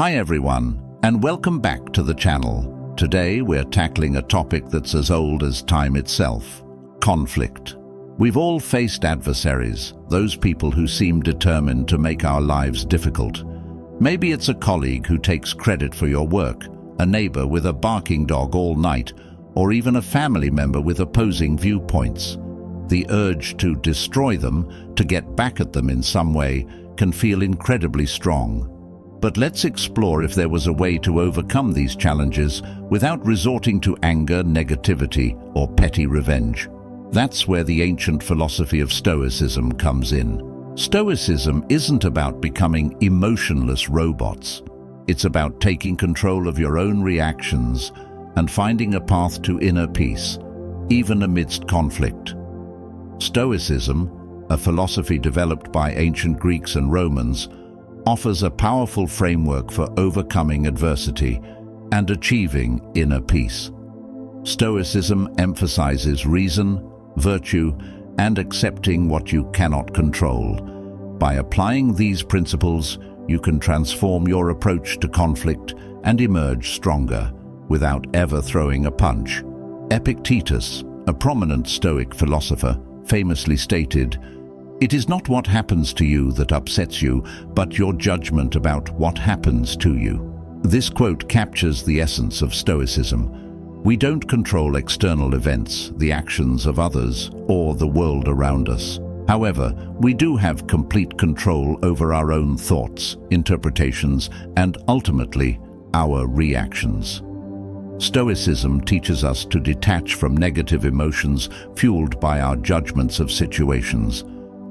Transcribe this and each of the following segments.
Hi everyone, and welcome back to the channel. Today we're tackling a topic that's as old as time itself: conflict. We've all faced adversaries, those people who seem determined to make our lives difficult. Maybe it's a colleague who takes credit for your work, a neighbor with a barking dog all night, or even a family member with opposing viewpoints. The urge to destroy them, to get back at them in some way, can feel incredibly strong. But let's explore if there was a way to overcome these challenges without resorting to anger, negativity, or petty revenge. That's where the ancient philosophy of Stoicism comes in. Stoicism isn't about becoming emotionless robots. It's about taking control of your own reactions and finding a path to inner peace, even amidst conflict. Stoicism, a philosophy developed by ancient Greeks and Romans, offers a powerful framework for overcoming adversity and achieving inner peace. Stoicism emphasizes reason, virtue, and accepting what you cannot control. By applying these principles, you can transform your approach to conflict and emerge stronger, without ever throwing a punch. Epictetus, a prominent Stoic philosopher, famously stated, "It is not what happens to you that upsets you, but your judgment about what happens to you." This quote captures the essence of Stoicism. We don't control external events, the actions of others, or the world around us. However, we do have complete control over our own thoughts, interpretations, and ultimately, our reactions. Stoicism teaches us to detach from negative emotions fueled by our judgments of situations.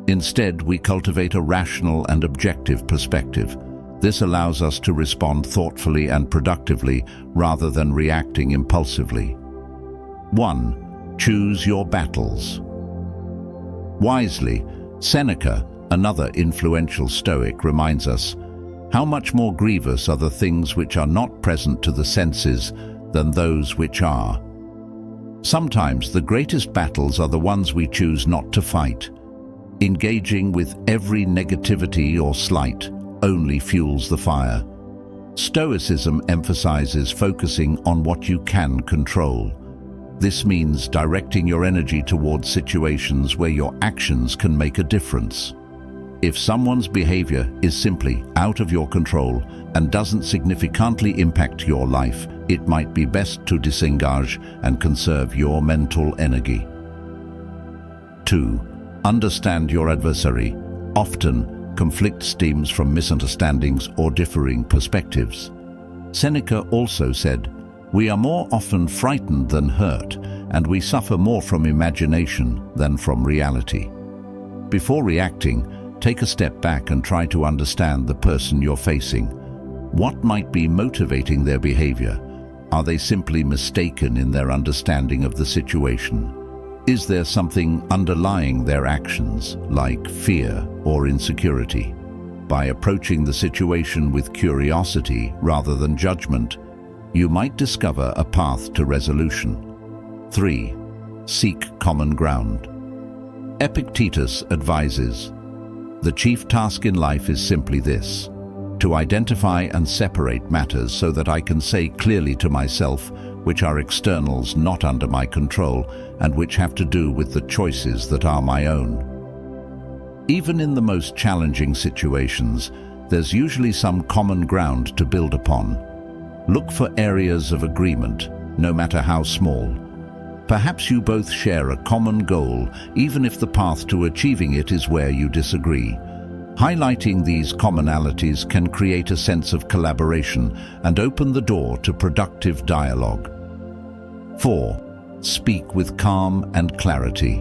Instead, we cultivate a rational and objective perspective. This allows us to respond thoughtfully and productively rather than reacting impulsively. 1. Choose your battles. Wisely, Seneca, another influential Stoic, reminds us, "How much more grievous are the things which are not present to the senses than those which are." Sometimes the greatest battles are the ones we choose not to fight. Engaging with every negativity or slight only fuels the fire. Stoicism emphasizes focusing on what you can control. This means directing your energy towards situations where your actions can make a difference. If someone's behavior is simply out of your control and doesn't significantly impact your life, it might be best to disengage and conserve your mental energy. 2. Understand your adversary. Often, conflict stems from misunderstandings or differing perspectives. Seneca also said, "We are more often frightened than hurt, and we suffer more from imagination than from reality." Before reacting, take a step back and try to understand the person you're facing. What might be motivating their behavior? Are they simply mistaken in their understanding of the situation? Is there something underlying their actions, like fear or insecurity? By approaching the situation with curiosity rather than judgment, you might discover a path to resolution. 3. Seek common ground. Epictetus advises, "The chief task in life is simply this: to identify and separate matters so that I can say clearly to myself which are externals not under my control and which have to do with the choices that are my own." Even in the most challenging situations, there's usually some common ground to build upon. Look for areas of agreement, no matter how small. Perhaps you both share a common goal, even if the path to achieving it is where you disagree. Highlighting these commonalities can create a sense of collaboration and open the door to productive dialogue. 4. Speak with calm and clarity.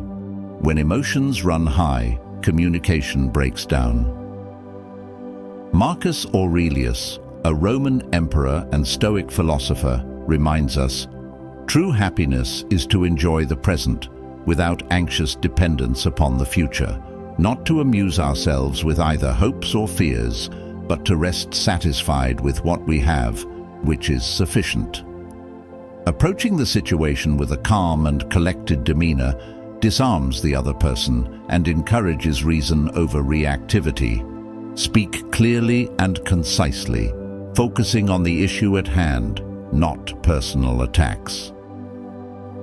When emotions run high, communication breaks down. Marcus Aurelius, a Roman emperor and Stoic philosopher, reminds us, "True happiness is to enjoy the present, without anxious dependence upon the future. Not to amuse ourselves with either hopes or fears, but to rest satisfied with what we have, which is sufficient." Approaching the situation with a calm and collected demeanor disarms the other person and encourages reason over reactivity. Speak clearly and concisely. focusing on the issue at hand, not personal attacks.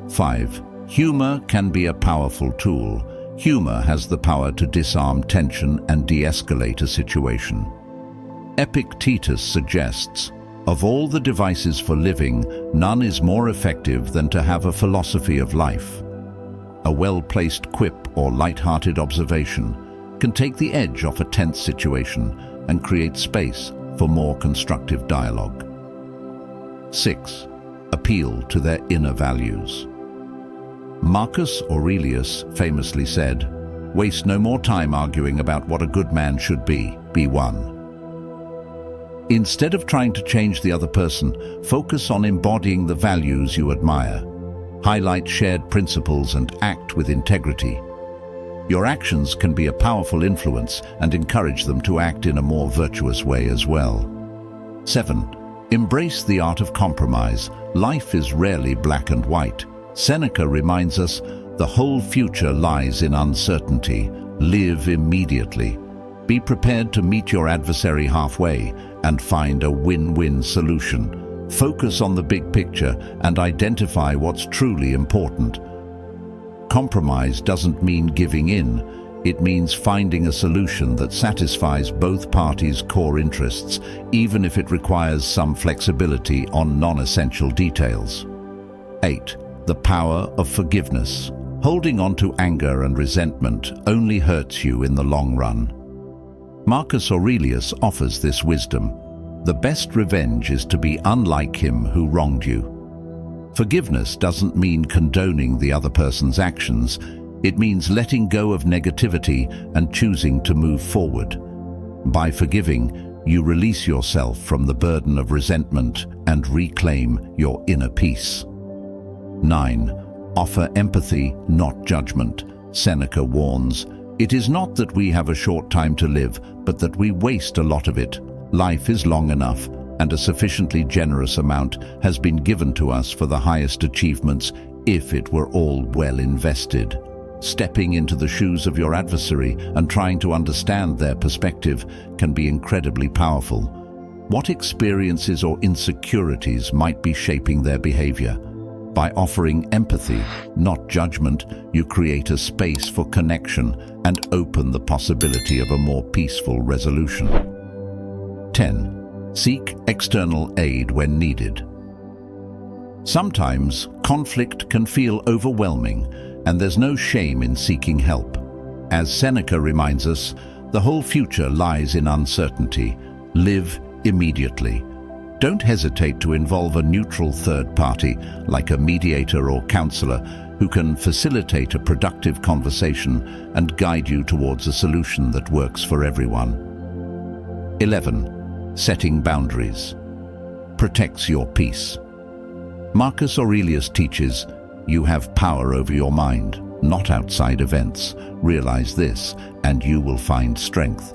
5. Humor can be a powerful tool. Humor has the power to disarm tension and de-escalate a situation. Epictetus suggests, of all the devices for living, none is more effective than to have a philosophy of life. A well-placed quip or light-hearted observation can take the edge off a tense situation and create space for more constructive dialogue. 6. Appeal to their inner values. Marcus Aurelius famously said, "Waste no more time arguing about what a good man should be one." Instead of trying to change the other person, focus on embodying the values you admire. Highlight shared principles and act with integrity. Your actions can be a powerful influence and encourage them to act in a more virtuous way as well. 7. Embrace the art of compromise. Life is rarely black and white. Seneca reminds us, the whole future lies in uncertainty. Live immediately. Be prepared to meet your adversary halfway and find a win-win solution. Focus on the big picture and identify what's truly important. Compromise doesn't mean giving in. It means finding a solution that satisfies both parties' core interests, even if it requires some flexibility on non-essential details. 8. The power of forgiveness. Holding on to anger and resentment only hurts you in the long run. Marcus Aurelius offers this wisdom. The best revenge is to be unlike him who wronged you. Forgiveness doesn't mean condoning the other person's actions. It means letting go of negativity and choosing to move forward. By forgiving, you release yourself from the burden of resentment and reclaim your inner peace. 9. Offer empathy, not judgment. Seneca warns, "It is not that we have a short time to live, but that we waste a lot of it. Life is long enough, and a sufficiently generous amount has been given to us for the highest achievements if it were all well invested." Stepping into the shoes of your adversary and trying to understand their perspective can be incredibly powerful. What experiences or insecurities might be shaping their behavior? By offering empathy, not judgment, you create a space for connection and open the possibility of a more peaceful resolution. 10. Seek external aid when needed. Sometimes conflict can feel overwhelming, and there's no shame in seeking help. As Seneca reminds us, the whole future lies in uncertainty. Live immediately. Don't hesitate to involve a neutral third party, like a mediator or counselor, who can facilitate a productive conversation and guide you towards a solution that works for everyone. 11. Setting boundaries. Protects your peace. Marcus Aurelius teaches, you have power over your mind, not outside events. Realize this, and you will find strength.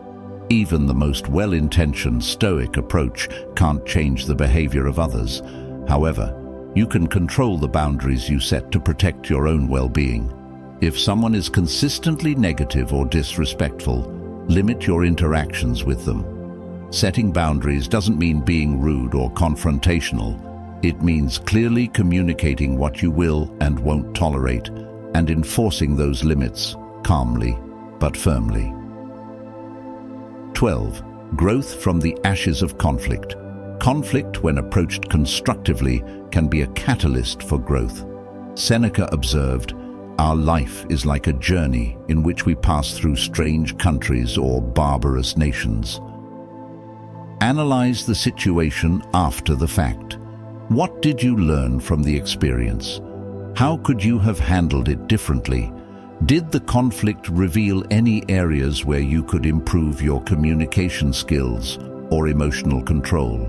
Even the most well-intentioned Stoic approach can't change the behavior of others. However, you can control the boundaries you set to protect your own well-being. If someone is consistently negative or disrespectful, limit your interactions with them. Setting boundaries doesn't mean being rude or confrontational. It means clearly communicating what you will and won't tolerate and enforcing those limits calmly but firmly. 12. Growth from the ashes of conflict. Conflict, when approached constructively, can be a catalyst for growth. Seneca observed, "Our life is like a journey in which we pass through strange countries or barbarous nations." Analyze the situation after the fact. What did you learn from the experience? How could you have handled it differently? Did the conflict reveal any areas where you could improve your communication skills or emotional control?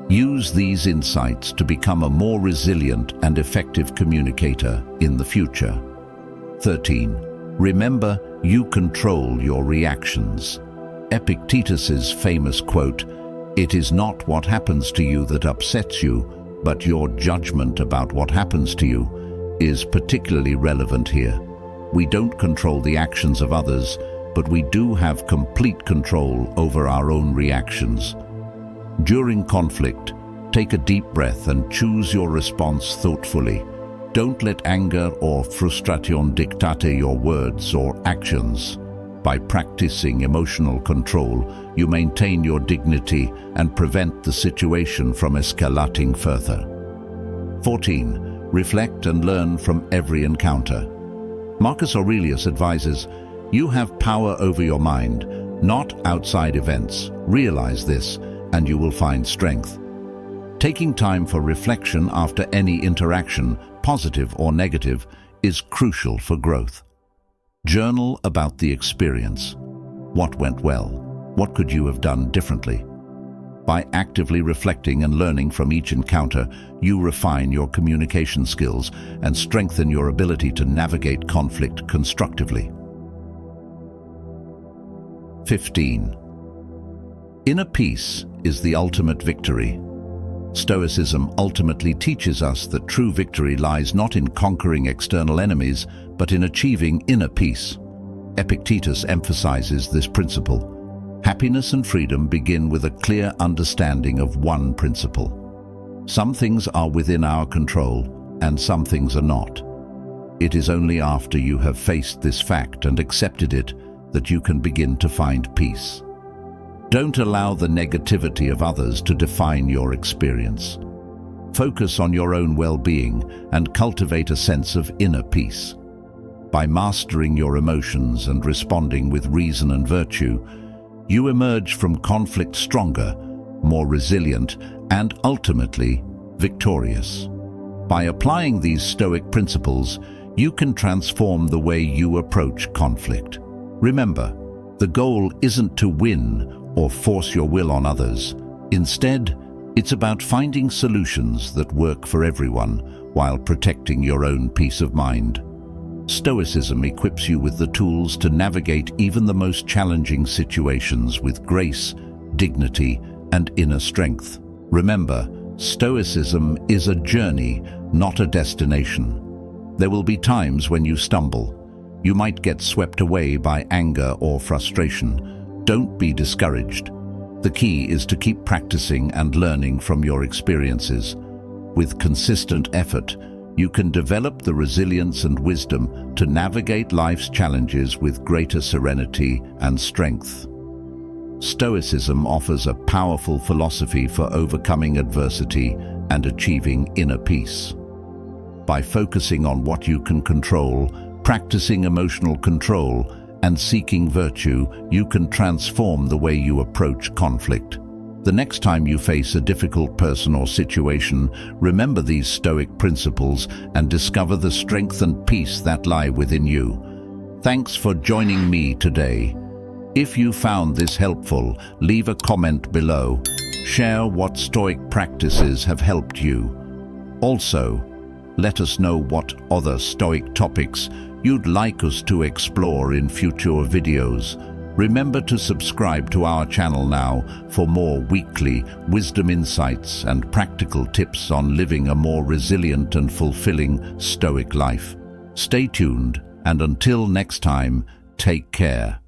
Use these insights to become a more resilient and effective communicator in the future. 13. Remember, you control your reactions. Epictetus's famous quote, "It is not what happens to you that upsets you, but your judgment about what happens to you," is particularly relevant here. We don't control the actions of others, but we do have complete control over our own reactions. During conflict, take a deep breath and choose your response thoughtfully. Don't let anger or frustration dictate your words or actions. By practicing emotional control, you maintain your dignity and prevent the situation from escalating further. 14. Reflect and learn from every encounter. Marcus Aurelius advises, "You have power over your mind, not outside events. Realize this, and you will find strength." Taking time for reflection after any interaction, positive or negative, is crucial for growth. Journal about the experience. What went well? What could you have done differently? By actively reflecting and learning from each encounter, you refine your communication skills and strengthen your ability to navigate conflict constructively. 15. Inner peace is the ultimate victory. Stoicism ultimately teaches us that true victory lies not in conquering external enemies, but in achieving inner peace. Epictetus emphasizes this principle. Happiness and freedom begin with a clear understanding of one principle. Some things are within our control, and some things are not. It is only after you have faced this fact and accepted it that you can begin to find peace. Don't allow the negativity of others to define your experience. Focus on your own well-being and cultivate a sense of inner peace. By mastering your emotions and responding with reason and virtue, you emerge from conflict stronger, more resilient, and ultimately victorious. By applying these Stoic principles, you can transform the way you approach conflict. Remember, the goal isn't to win or force your will on others. Instead, it's about finding solutions that work for everyone while protecting your own peace of mind. Stoicism equips you with the tools to navigate even the most challenging situations with grace, dignity, and inner strength. Remember, Stoicism is a journey, not a destination. There will be times when you stumble. You might get swept away by anger or frustration. Don't be discouraged. The key is to keep practicing and learning from your experiences. With consistent effort, you can develop the resilience and wisdom to navigate life's challenges with greater serenity and strength. Stoicism offers a powerful philosophy for overcoming adversity and achieving inner peace. By focusing on what you can control, practicing emotional control, and seeking virtue, you can transform the way you approach conflict. The next time you face a difficult person or situation, remember these Stoic principles and discover the strength and peace that lie within you. Thanks for joining me today. If you found this helpful, leave a comment below. Share what Stoic practices have helped you. Also, let us know what other Stoic topics you'd like us to explore in future videos. Remember to subscribe to our channel now for more weekly wisdom insights and practical tips on living a more resilient and fulfilling Stoic life. Stay tuned, and until next time, take care.